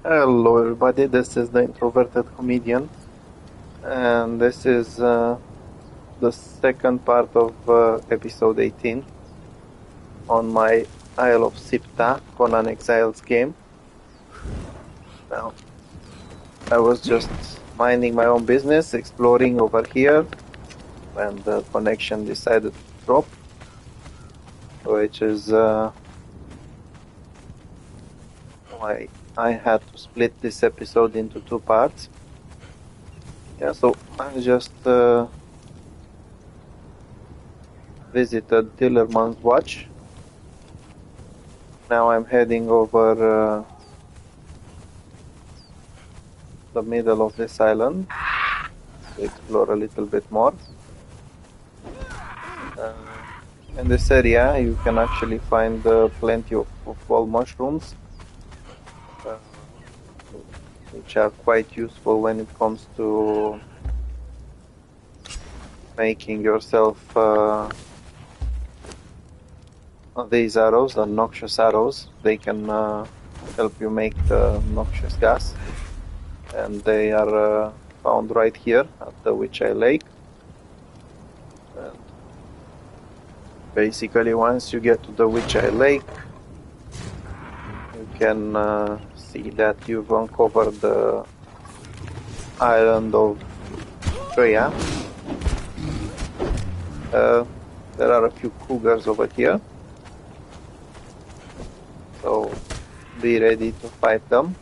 Hello everybody, this is the Introverted Comedian, and this is the second part of episode 18 on my Isle of Siptah, Conan Exiles game. Now, I was just minding my own business, exploring over here, when the connection decided to drop, which is why I had to split this episode into two parts. Yeah, so I just visited Tillerman's Watch. Now I'm heading over the middle of this island to explore a little bit more. In this area you can actually find plenty of wall mushrooms, which are quite useful when it comes to making yourself these arrows, the noxious arrows. They can help you make the noxious gas, and they are found right here at the Witch-Eye Lake. And basically once you get to the Witch-Eye Lake, you can see that you've uncovered the island of Freya. There are a few cougars over here, so be ready to fight them.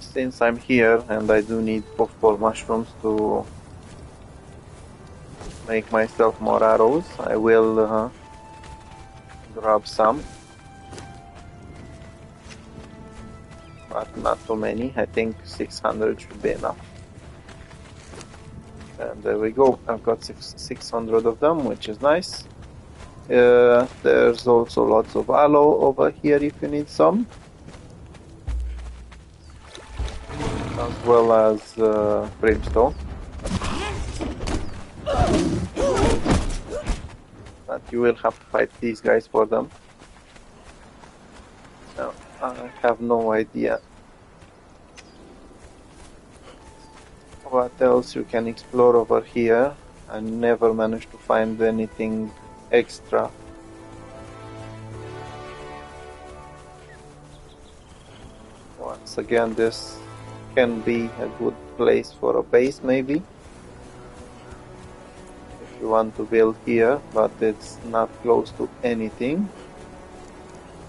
Since I'm here and I do need puffball mushrooms to make myself more arrows, I will grab some, but not too many. I think 600 should be enough. And there we go, I've got 600 of them, which is nice. There's also lots of aloe over here if you need some, as well as brimstone. But you will have to fight these guys for them. Now, I have no idea what else you can explore over here. I never managed to find anything extra. Once again, this can be a good place for a base, maybe, if you want to build here, but it's not close to anything.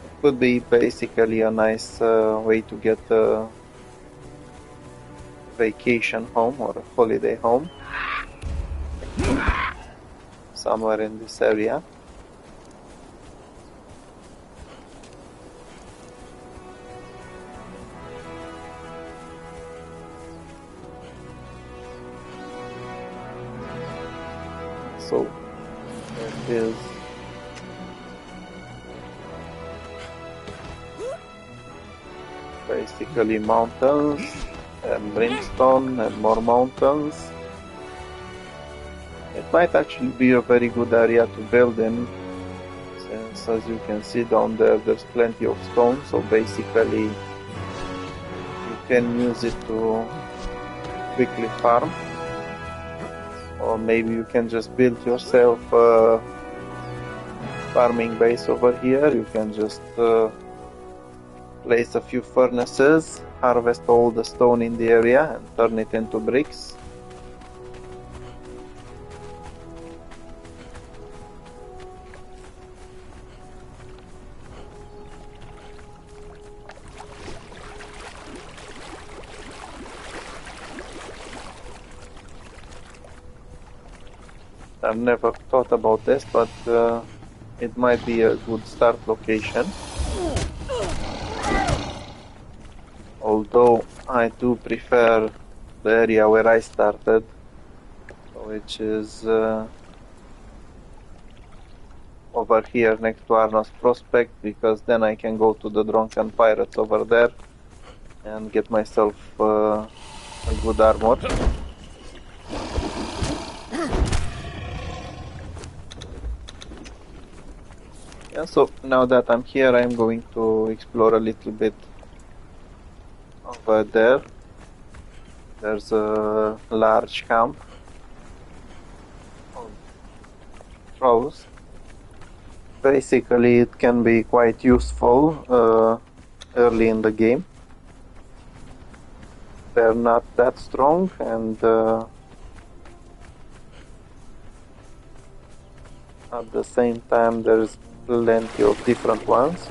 It could be basically a nice way to get a vacation home or a holiday home somewhere in this area. So it is basically mountains and brimstone and more mountains. It might actually be a very good area to build in, since as you can see down there, there's plenty of stone, so basically you can use it to quickly farm. Or maybe you can just build yourself a farming base over here. You can just place a few furnaces, harvest all the stone in the area and turn it into bricks. I've never thought about this, but it might be a good start location. Although I do prefer the area where I started, which is over here next to Arno's Prospect, because then I can go to the Drunken Pirates over there and get myself a good armor. Yeah, so now that I'm here, I'm going to explore a little bit over there. There's a large camp of trolls. Basically, it can be quite useful early in the game. They're not that strong, and at the same time there's plenty of different ones.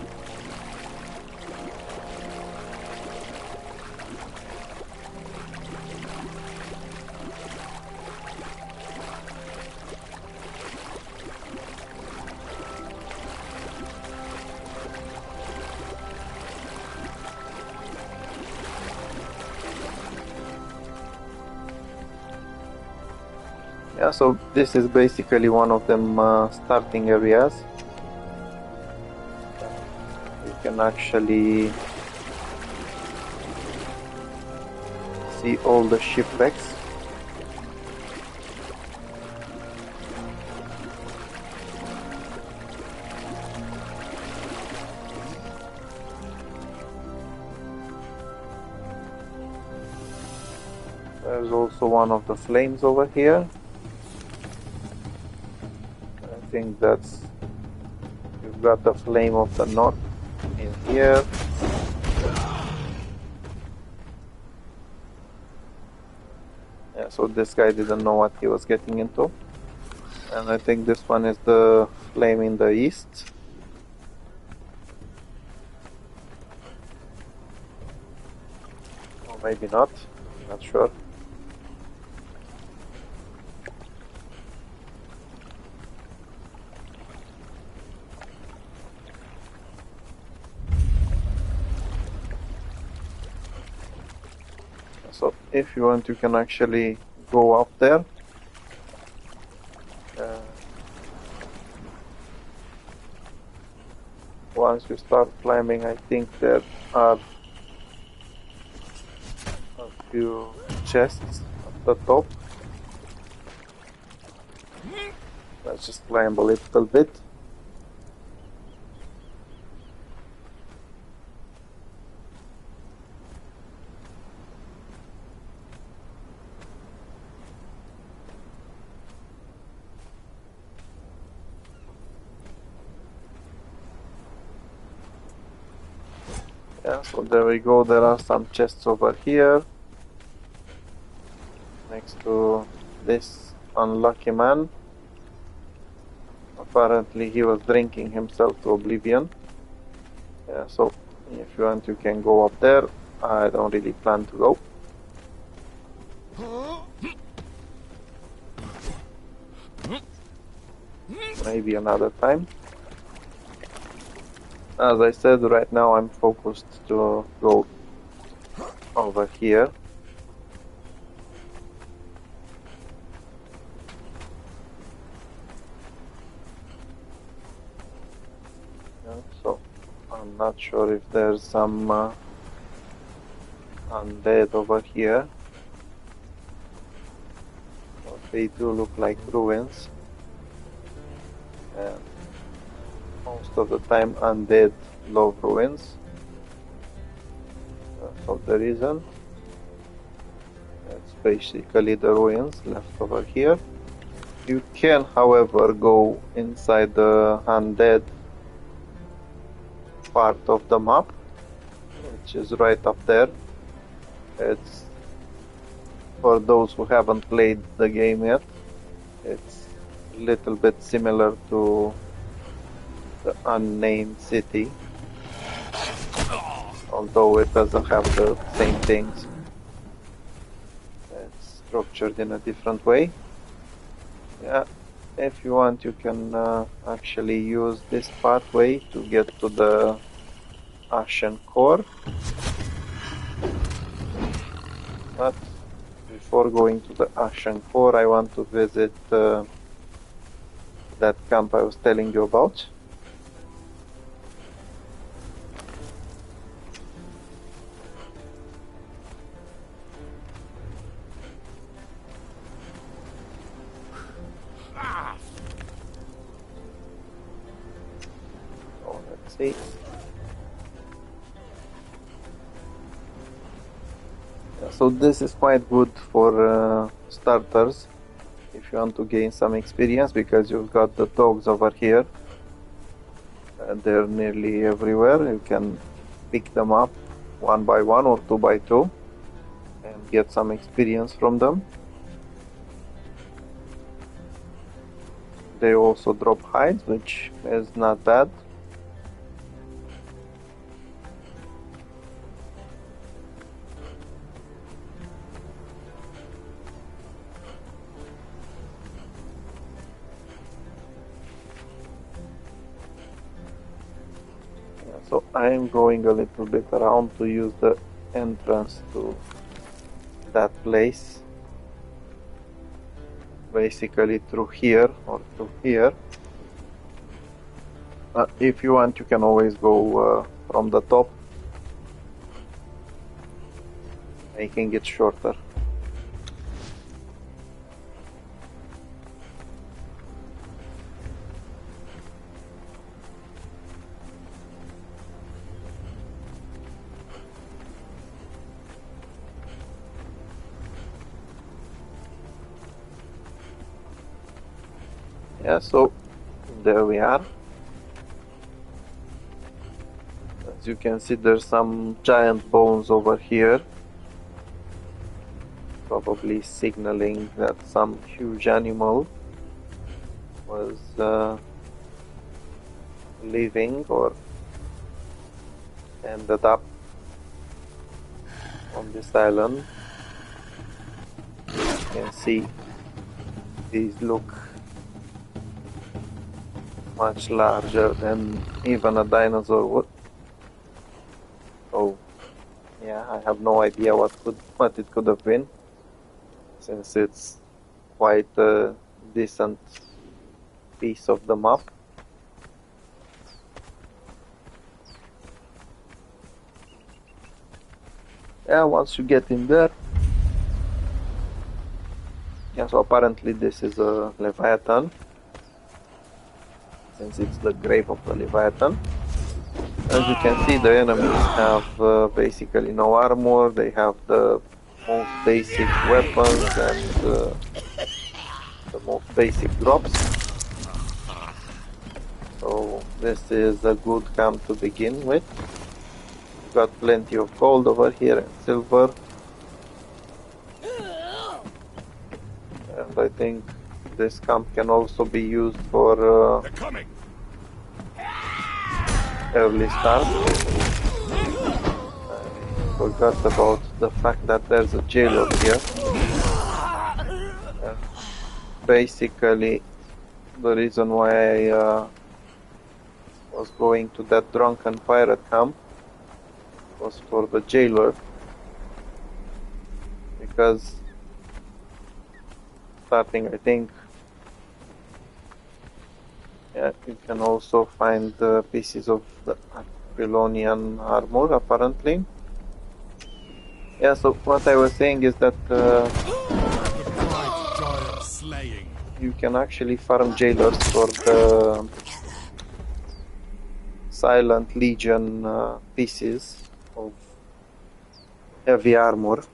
Yeah, so this is basically one of them starting areas. You can actually see all the shipwrecks. There's also one of the flames over here. I think you've got the flame of the north in here. Yeah, so this guy didn't know what he was getting into. And I think this one is the flame in the east. Or maybe not, not sure. So if you want, you can actually go up there. Once you start climbing, I think there are a few chests at the top. Let's just climb a little bit. Yeah, so there we go. There are some chests over here next to this unlucky man. Apparently he was drinking himself to oblivion. Yeah, so if you want, you can go up there. I don't really plan to go. Maybe another time. As I said, right now I'm focused to go over here. Yeah, so I'm not sure if there's some undead over here. Well, they do look like ruins. And most of the time undead love ruins. So there isn't. It's basically the ruins left over here. You can, however, go inside the undead part of the map, which is right up there. It's for those who haven't played the game yet. It's a little bit similar to the unnamed city, although it doesn't have the same things. It's structured in a different way. Yeah, if you want, you can actually use this pathway to get to the Ashen Core. But before going to the Ashen Core, I want to visit that camp I was telling you about. See? So this is quite good for starters if you want to gain some experience, because you've got the dogs over here. They're nearly everywhere. You can pick them up 1 by 1 or 2 by 2 and get some experience from them. They also drop hides, which is not bad. So I'm going a little bit around to use the entrance to that place, basically through here or through here. If you want, you can always go from the top, making it shorter. Yeah, so there we are. As you can see, there's some giant bones over here, probably signaling that some huge animal was living or ended up on this island. You can see these look much larger than even a dinosaur would. So yeah, I have no idea what it could have been, since it's quite a decent piece of the map. Yeah, once you get in there. Yeah, so apparently this is a Leviathan, since it's the grave of the Leviathan. As you can see, the enemies have basically no armor. They have the most basic weapons and the most basic drops. So this is a good camp to begin with. We've got plenty of gold over here and silver. And I think this camp can also be used for early start. I forgot about the fact that there's a jailer here. Basically, the reason why I was going to that drunken pirate camp was for the jailer, because starting, I think, yeah, you can also find pieces of the Aquilonian armor, apparently. Yeah, so what I was saying is that you can actually farm jailers for the Silent Legion pieces of heavy armor.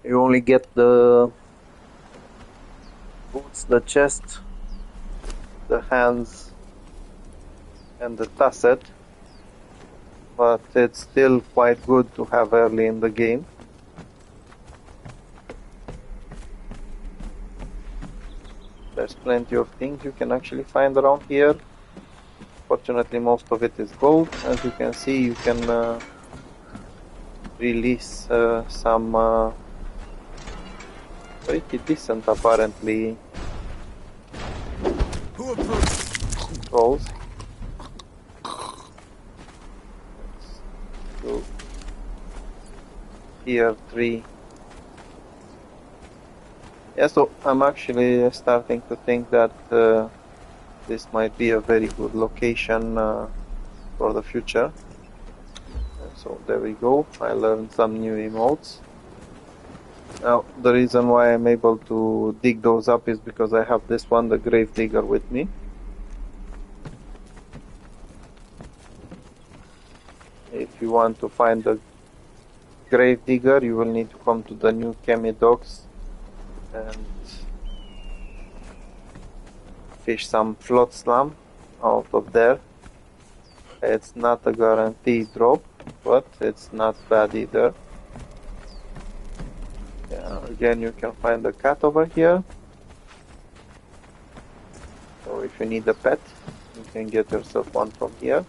You only get the boots, the chest, the hands, and the tasset, but it's still quite good to have early in the game. There's plenty of things you can actually find around here. Fortunately, most of it is gold. As you can see, you can release some pretty decent, apparently, rolls. So here 3. Yeah, so I'm actually starting to think that this might be a very good location for the future. So there we go. I learned some new emotes. Now, the reason why I'm able to dig those up is because I have this one, the Grave Digger, with me. If you want to find the grave digger, you will need to come to the new Chemi docks and fish some float slam out of there. It's not a guaranteed drop, but it's not bad either. Yeah, again, you can find a cat over here. So if you need a pet, you can get yourself one from here.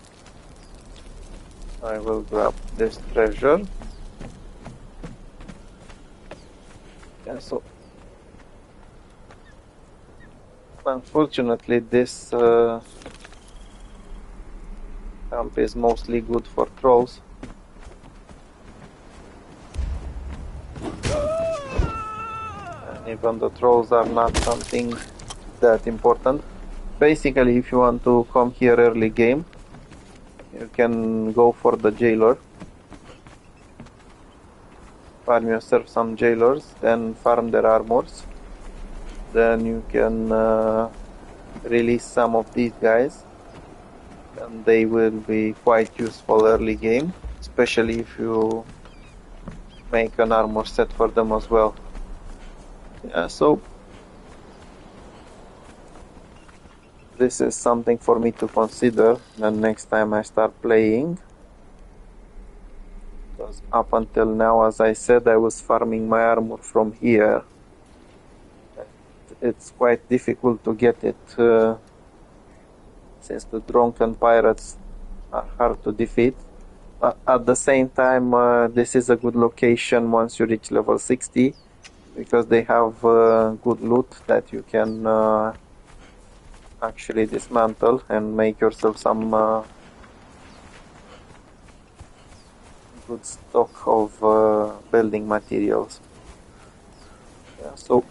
I will grab this treasure. Yeah, so unfortunately this camp is mostly good for trolls. And even the trolls are not something that important. Basically, if you want to come here early game, you can go for the jailer. Farm yourself some jailers, then farm their armors. Then you can release some of these guys, and they will be quite useful early game, especially if you make an armor set for them as well. Yeah, so this is something for me to consider the next time I start playing. Because up until now, as I said, I was farming my armor from here. It's quite difficult to get it since the drunken pirates are hard to defeat. At the same time, this is a good location once you reach level 60, because they have good loot that you can actually dismantle and make yourself some good stock of building materials. Yeah, so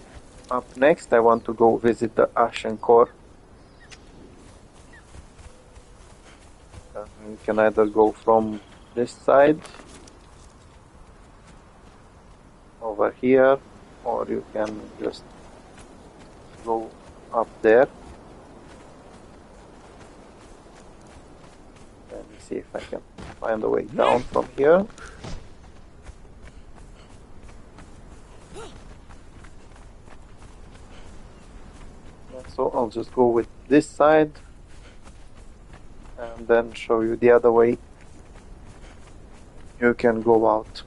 up next I want to go visit the Ashen Core. You can either go from this side over here, or you can just go up there. Let me see if I can find a way down from here. So I'll just go with this side and then show you the other way you can go out.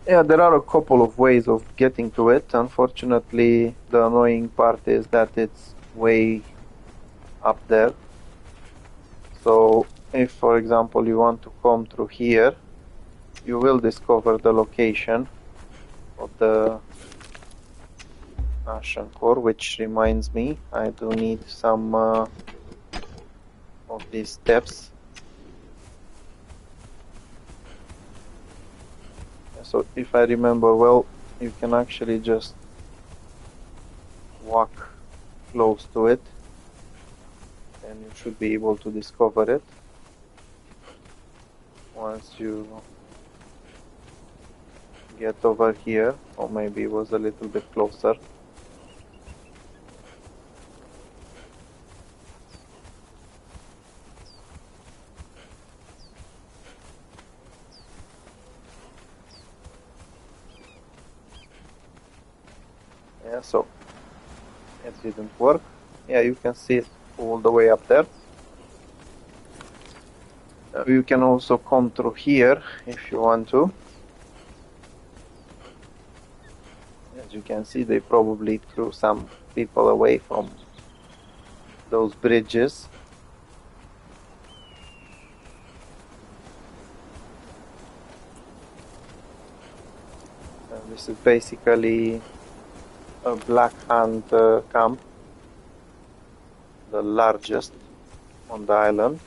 Yeah, there are a couple of ways of getting to it. Unfortunately, the annoying part is that it's way up there. So if, for example, you want to come through here, you will discover the location of the Ashen Core, which reminds me, I do need some of these steps. So if I remember well, you can actually just walk close to it and you should be able to discover it once you get over here, or maybe it was a little bit closer. Yeah, so it didn't work. Yeah, you can see it all the way up there. You can also come through here if you want to. As you can see, they probably threw some people away from those bridges. And this is basically a Black Hand camp, the largest on the island.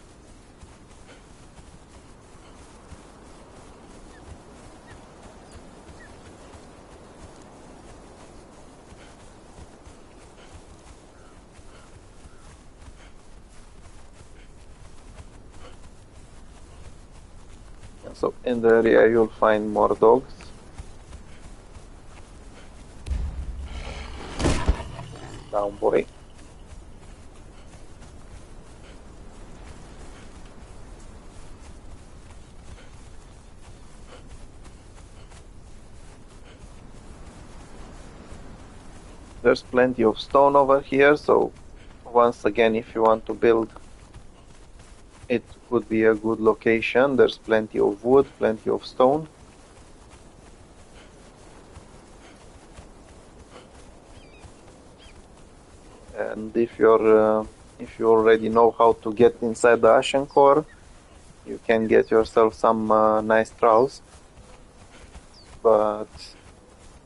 And so in the area you'll find more dogs. Down, boy. There's plenty of stone over here, so once again, if you want to build, it would be a good location. There's plenty of wood, plenty of stone. And if you already know how to get inside the Ashen Core, you can get yourself some nice trowels, but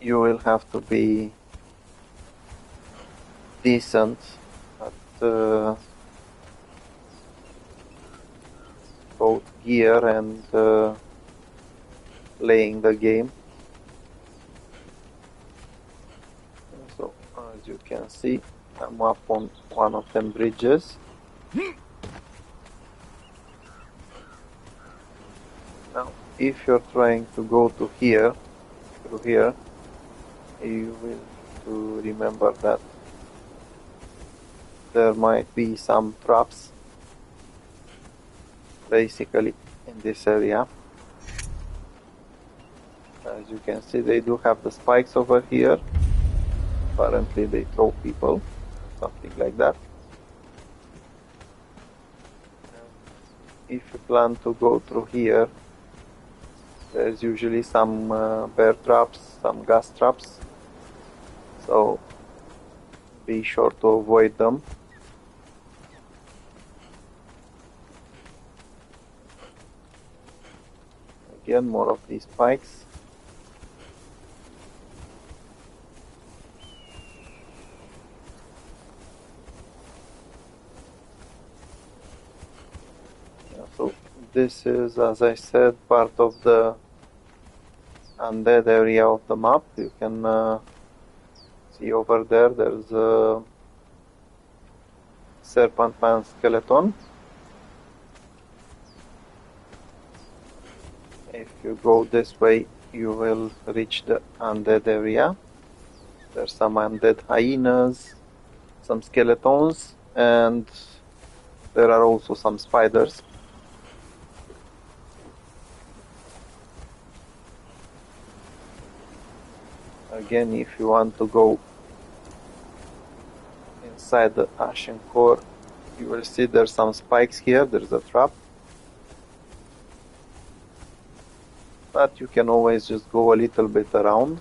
you will have to be decent at both gear and playing the game. So as you can see, I'm up on one of them bridges. Now, if you're trying to go to here, through here, you will need to remember that there might be some traps basically in this area. As you can see, they do have the spikes over here. Apparently they throw people, something like that. If you plan to go through here, there's usually some bear traps, some gas traps, so be sure to avoid them. Again, more of these spikes. So this is, as I said, part of the undead area of the map. You can see over there, there's a serpent man skeleton. If you go this way, you will reach the undead area. There's some undead hyenas, some skeletons, and there are also some spiders. Again, if you want to go inside the Ashen Core, you will see there's some spikes here, there's a trap. But you can always just go a little bit around.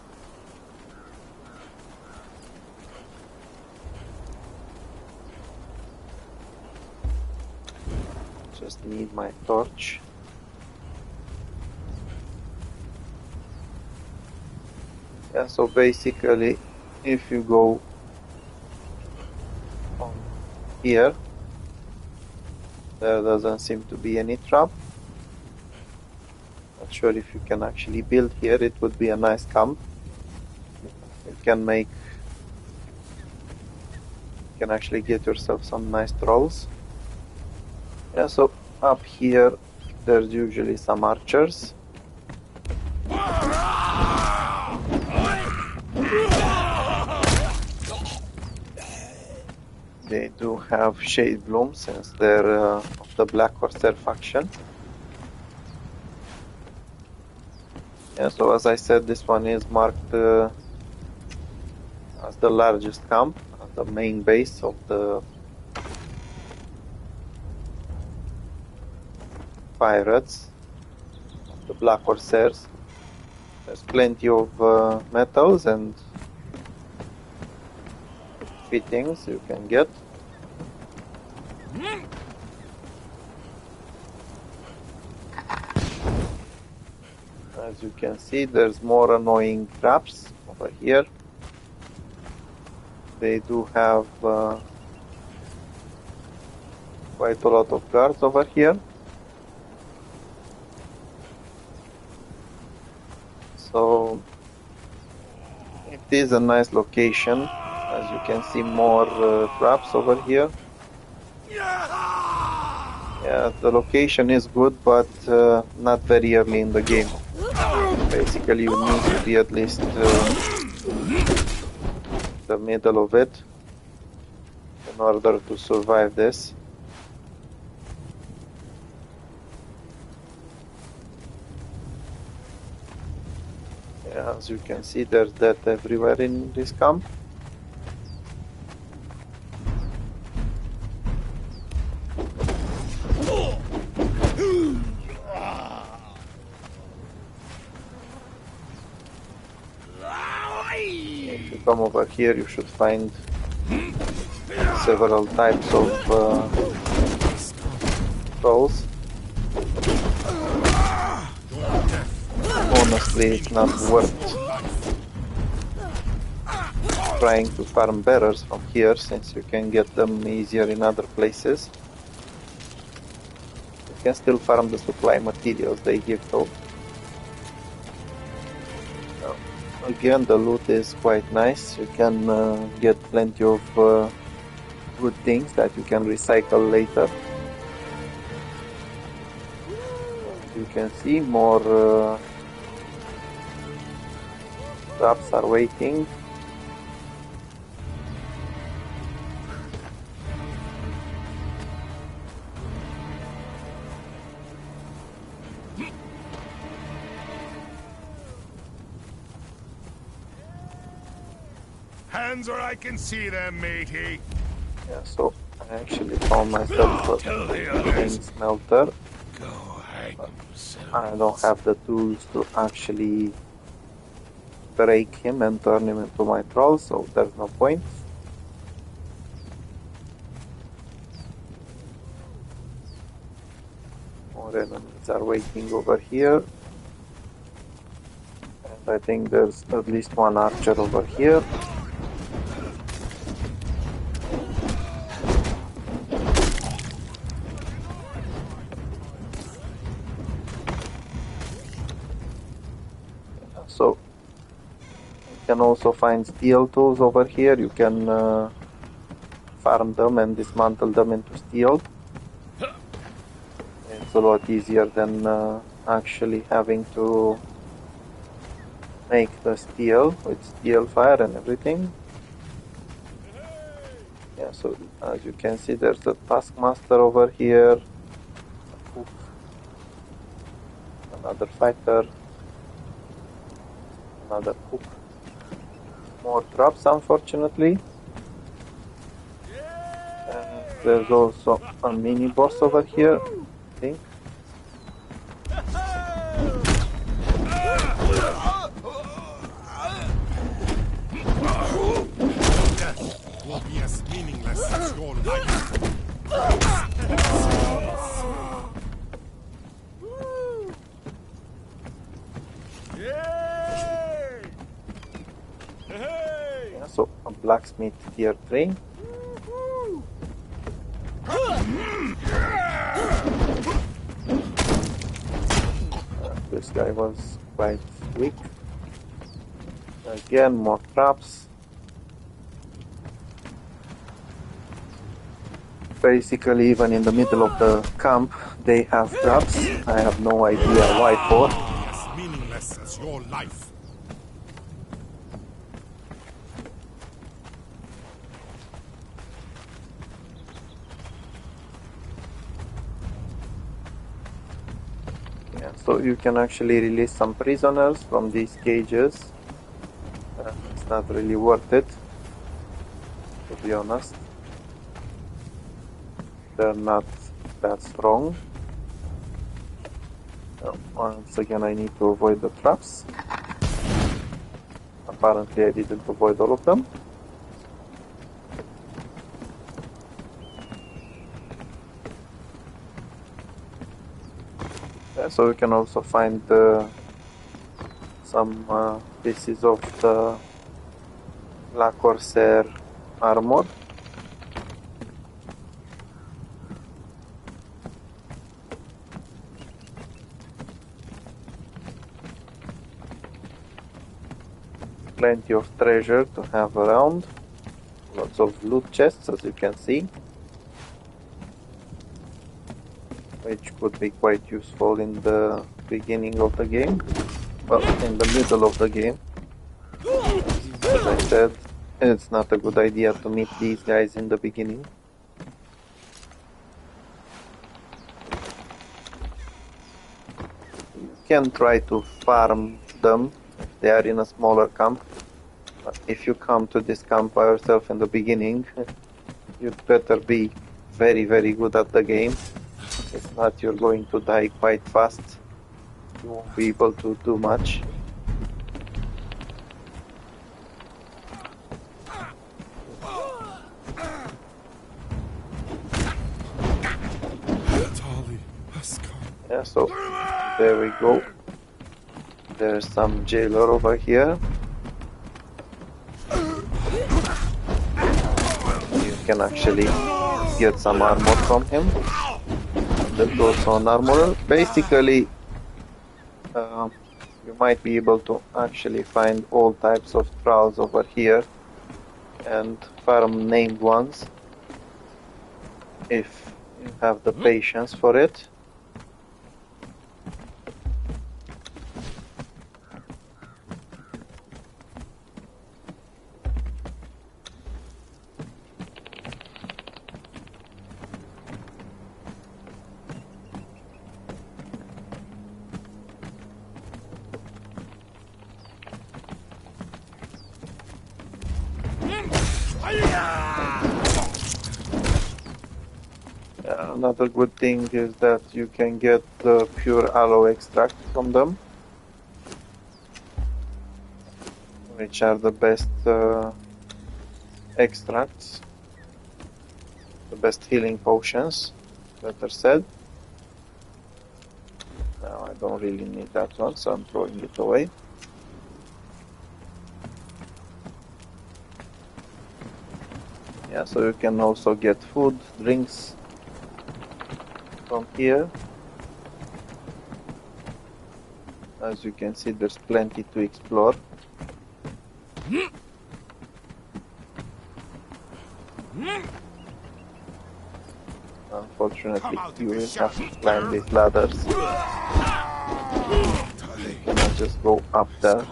Just need my torch. Yeah, so basically, if you go on here, there doesn't seem to be any trap. Not sure if you can actually build here. It would be a nice camp. You can actually get yourself some nice trolls. Yeah, so up here there's usually some archers. They do have shade bloom since they're of the Black Corsair faction. Yeah, so as I said, this one is marked as the largest camp, as the main base of the pirates, of the Black Corsairs. There's plenty of metals and fittings you can get. As you can see, there's more annoying traps over here. They do have quite a lot of guards over here. So it is a nice location. As you can see, more traps over here. Yeah, the location is good, but not very early in the game. Basically, you need to be at least the middle of it in order to survive this. Yeah, as you can see, there's death everywhere in this camp. come over here, you should find several types of trolls. Honestly, it's not worth trying to farm bearers from here, since you can get them easier in other places. You can still farm the supply materials they give though. Again, the loot is quite nice. You can get plenty of good things that you can recycle later. You can see more traps are waiting. Hands or I can see them, matey. Yeah, so I actually found myself a chain smelter. I don't have the tools to actually break him and turn him into my troll, so there's no point. More enemies are waiting over here. And I think there's at least one archer over here. So you can also find steel tools over here. You can farm them and dismantle them into steel. It's a lot easier than actually having to make the steel with steel fire and everything. Yeah, so as you can see, there's a taskmaster over here, a cook, another fighter, another cook, more traps unfortunately. And there's also a mini boss over here, I think. Death will be as meaningless as your life. Yeah, so a blacksmith tier 3. This guy was quite weak. Again, more traps. Basically, even in the middle of the camp, they have traps. I have no idea why for. As meaningless as your life. Yeah, so you can actually release some prisoners from these cages. It's not really worth it, to be honest. They're not that strong. Once again, I need to avoid the traps. Apparently, I didn't avoid all of them. Yeah, so you can also find some pieces of the La Corsair armor. Plenty of treasure to have around. Lots of loot chests, as you can see, which could be quite useful in the beginning of the game. Well, in the middle of the game. As I said, it's not a good idea to meet these guys in the beginning. You can try to farm them if they are in a smaller camp. But if you come to this camp by yourself in the beginning, you'd better be very, very good at the game. If not, you're going to die quite fast. You won't be able to do much. Yeah, so there we go. There's some jailer over here. You can actually get some armor from him. There's also an armorer. Basically, you might be able to actually find all types of thralls over here and farm named ones if you have the patience for it. Another good thing is that you can get the pure aloe extract from them, which are the best extracts, the best healing potions, better said. Now I don't really need that one, so I'm throwing it away. Yeah, so you can also get food, drinks from here. As you can see, there's plenty to explore. Unfortunately, you will have to climb these ladders. You cannot just go up there.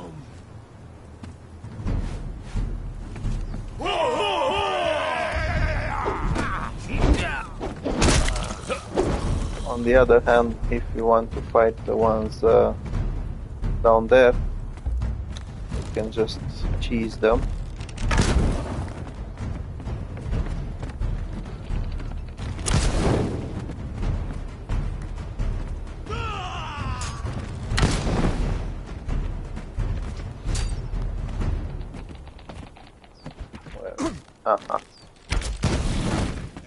On the other hand, if you want to fight the ones down there, you can just cheese them. Well,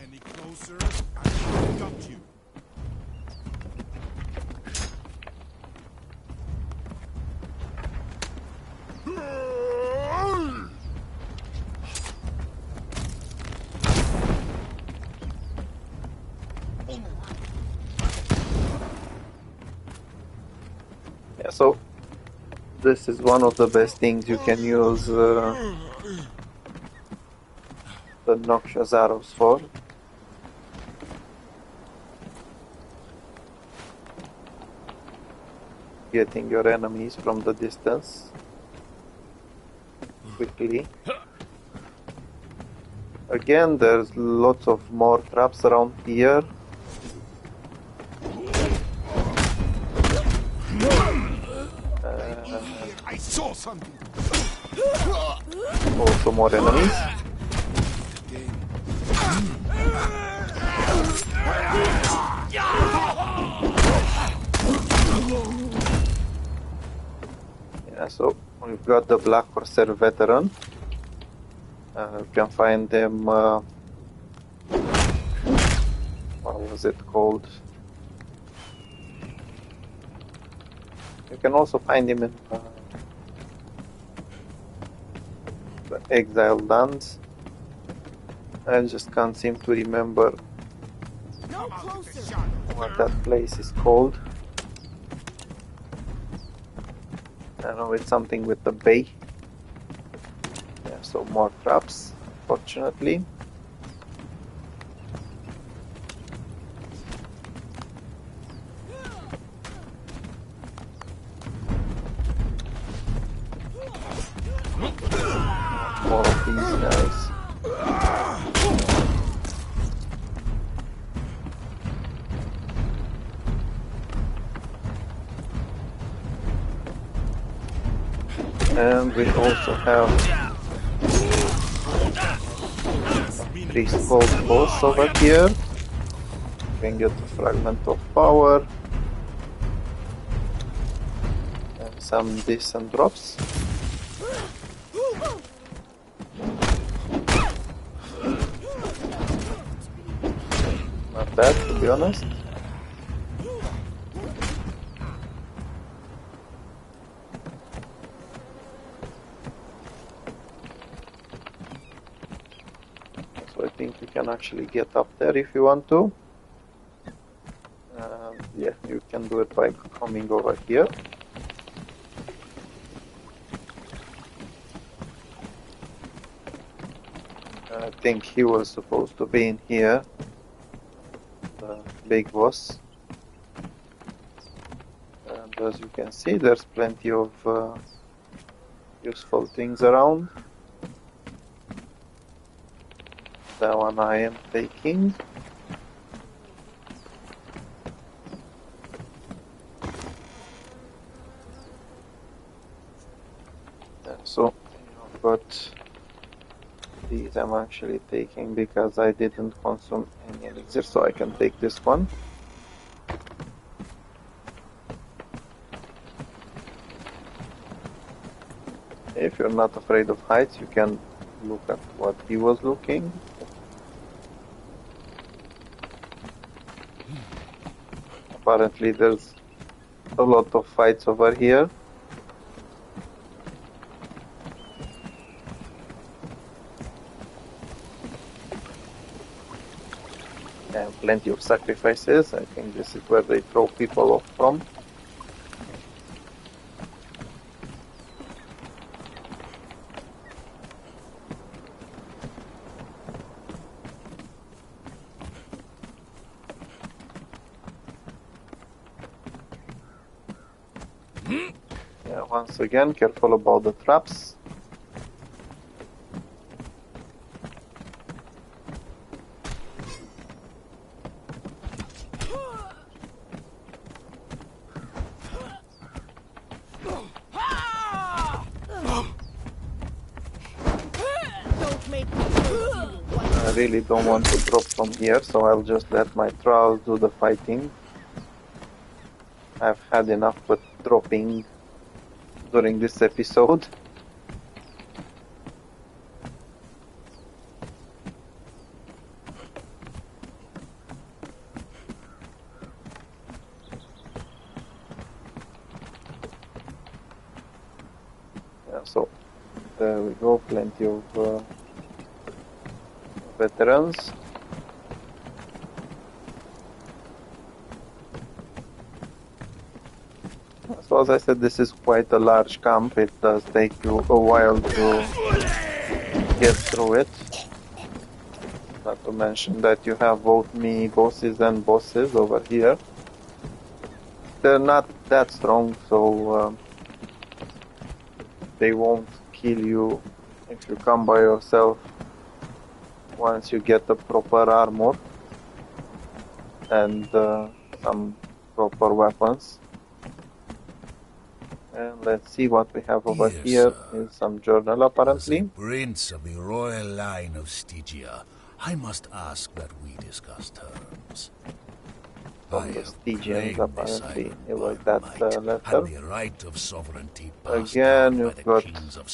Any closer, I will gut you. yeah, so this is one of the best things you can use the noxious arrows for. Getting your enemies from the distance quickly. Again, there's lots of more traps around here. I saw something. Also more enemies. Yeah, so we've got the Black Corsair veteran. You can find him. What was it called? You can also find him in the Exile lands. I just can't seem to remember what that place is called. I know it's something with the bay. Yeah, so more traps, fortunately. More of these guys. And we also have 3 Scold boss over here. You can get a fragment of power and some decent drops. Not bad, to be honest. can actually get up there if you want to. Yeah, you can do it by coming over here. I think he was supposed to be in here, the big boss. And as you can see, there's plenty of useful things around. That one I am taking. So I've got these I'm actually taking because I didn't consume any elixir, so I can take this one. If you're not afraid of heights, you can look at what he was looking. Apparently there's a lot of fights over here. And plenty of sacrifices. I think this is where they throw people off from. Yeah, once again, careful about the traps. I really don't want to drop from here, so I'll just let my trolls do the fighting. I've had enough with dropping during this episode. Yeah, so there we go, plenty of veterans. So as I said, this is quite a large camp. It does take you a while to get through it. Not to mention that you have both mini bosses and bosses over here. They're not that strong, so they won't kill you if you come by yourself once you get the proper armor and some proper weapons. And let's see what we have over here. Is some journal apparently. As a prince of the royal line of Stygia, I must ask that we discuss terms. From the Stygians, apparently, it was that letter. And the right of sovereignty Again, you've got some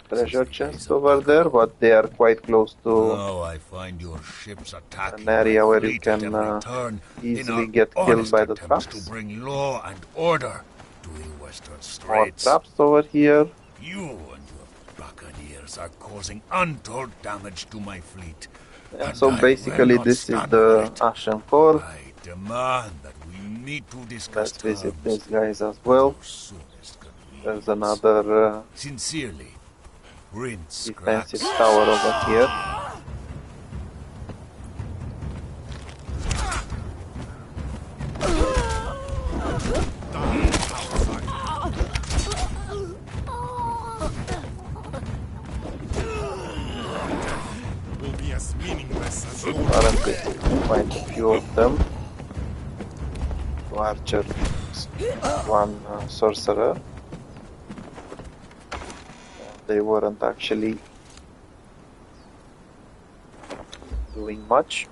treasure chests over there, but they are quite close to I find your ships an area where you can easily get killed by the traps. To bring law and order to the Western More Straits. traps over here. You and your buccaneers are causing untold damage to my fleet. Yeah, so basically this is the Ashen Core. I demand that we meet to discuss Let's visit terms. these guys as well. There's another Sincerely, Prince defensive Krax. tower over here. Will be as meaningless as gold. Apparently, quite a few of them. Two archers, one sorcerer. They weren't actually doing much.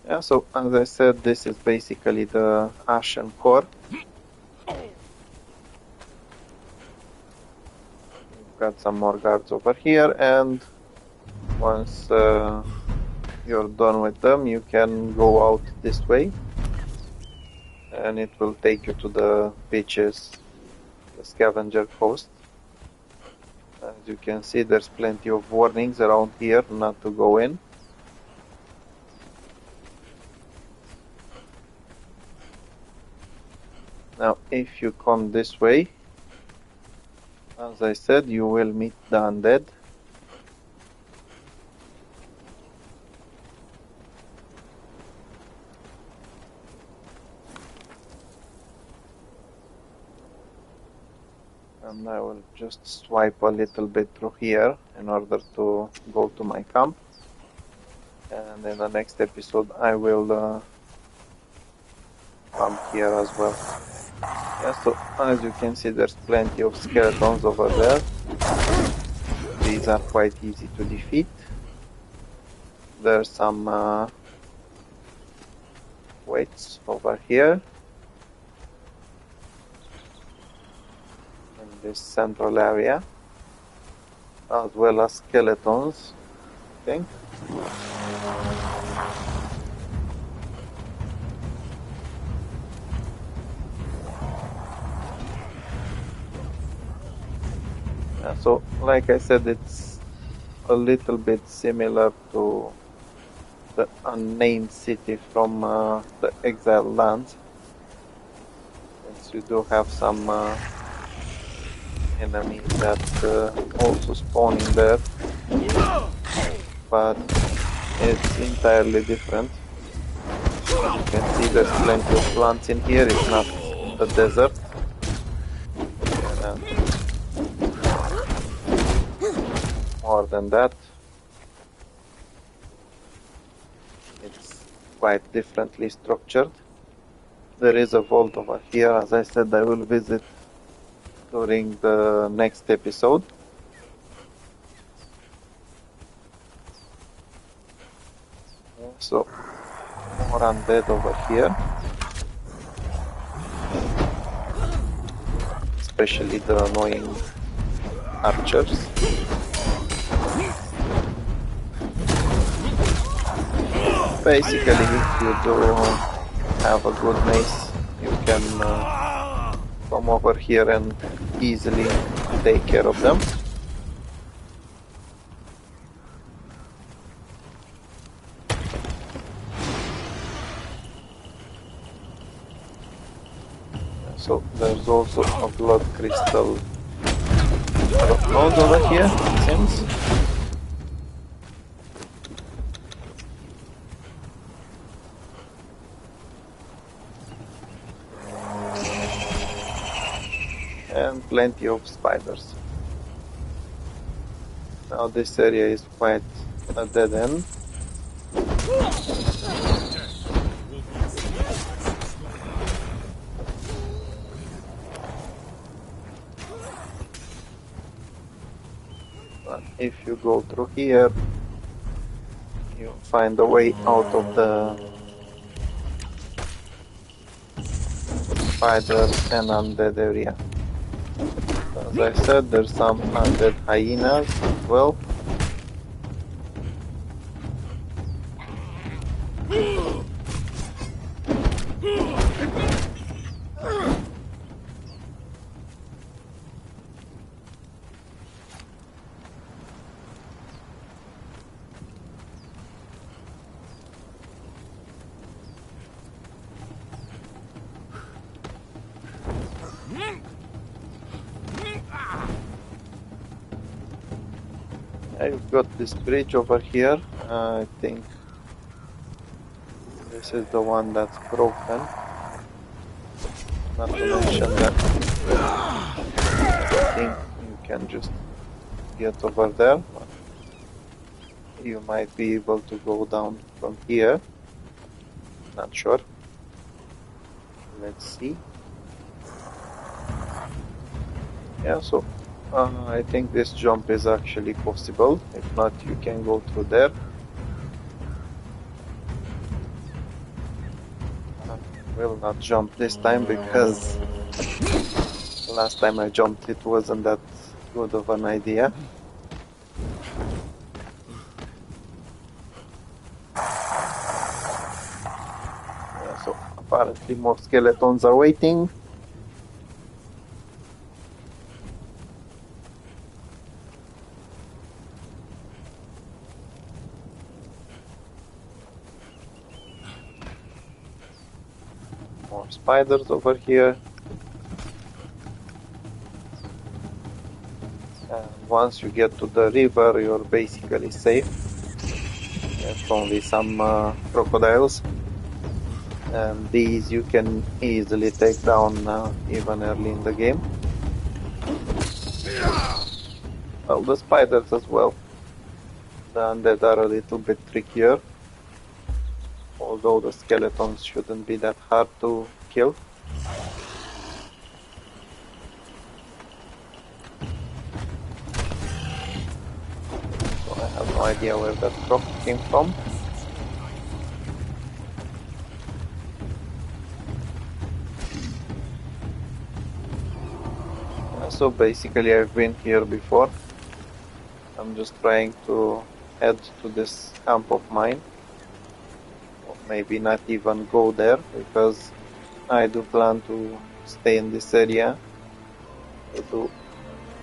Yeah, so as I said, this is basically the Ashen Core. We've got some more guards over here, and once you're done with them, you can go out this way, and it will take you to the beaches, the scavenger coast. As you can see, there's plenty of warnings around here not to go in. Now, if you come this way, as I said, you will meet the undead. And I will just swipe a little bit through here in order to go to my camp. And in the next episode I will come here as well. Yeah, so as you can see, there's plenty of skeletons over there. These are quite easy to defeat. There's some weights over here in this central area, as well as skeletons, I think. So, like I said, it's a little bit similar to the unnamed city from the Exile lands, since you do have some enemies that also spawn in there, but it's entirely different. You can see there's plenty of plants in here, it's not a desert. More than that, it's quite differently structured. There is a vault over here, as I said, I will visit during the next episode. So, more undead over here, especially the annoying archers. Basically, if you do have a good mace, you can come over here and easily take care of them. So there's also a blood crystal node over here, it seems. And plenty of spiders. Now this area is quite a dead end. But if you go through here, you find a way out of the spider and undead area. As I said, there's some undead hyenas as well. I've got this bridge over here. I think this is the one that's broken. Not to mention that I think you can just get over there. You might be able to go down from here. Not sure. Let's see. Yeah, so I think this jump is actually possible. If not, you can go through there. I will not jump this time because last time I jumped it wasn't that good of an idea. Apparently more skeletons are waiting. More spiders over here. And once you get to the river, you're basically safe. There's only some crocodiles. And these you can easily take down even early in the game. Well, the spiders as well. The undead are a little bit trickier, although the skeletons shouldn't be that hard to kill. So I have no idea where that croc came from. So basically I've been here before. I'm just trying to head to this camp of mine. Or maybe not even go there, because I do plan to stay in this area to do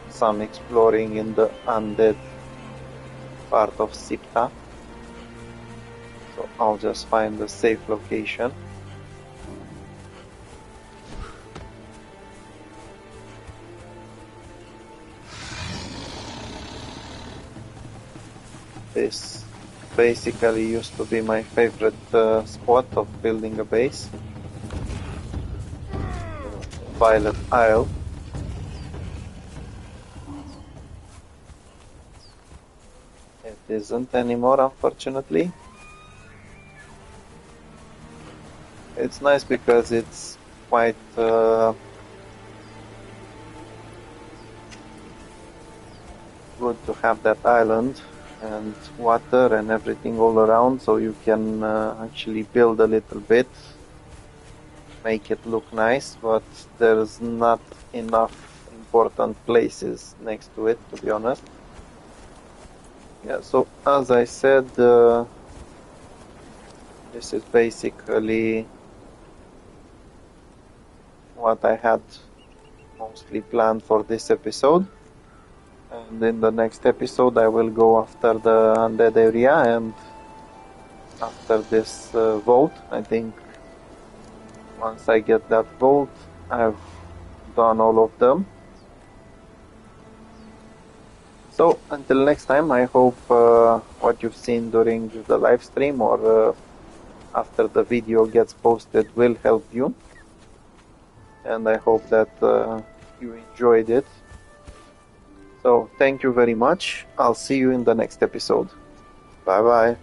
some exploring in the undead part of Siptah. So I'll just find a safe location. This basically used to be my favorite spot of building a base. Violet Isle. It isn't anymore, unfortunately. It's nice because it's quite good to have that island and water and everything all around, so you can actually build a little bit, make it look nice, but there's not enough important places next to it, to be honest. Yeah, so as I said, this is basically what I had mostly planned for this episode. And in the next episode I will go after the undead area and after this vault. I think once I get that vault, I've done all of them. So until next time, I hope what you've seen during the live stream or after the video gets posted will help you. And I hope that you enjoyed it. So thank you very much. I'll see you in the next episode. Bye bye.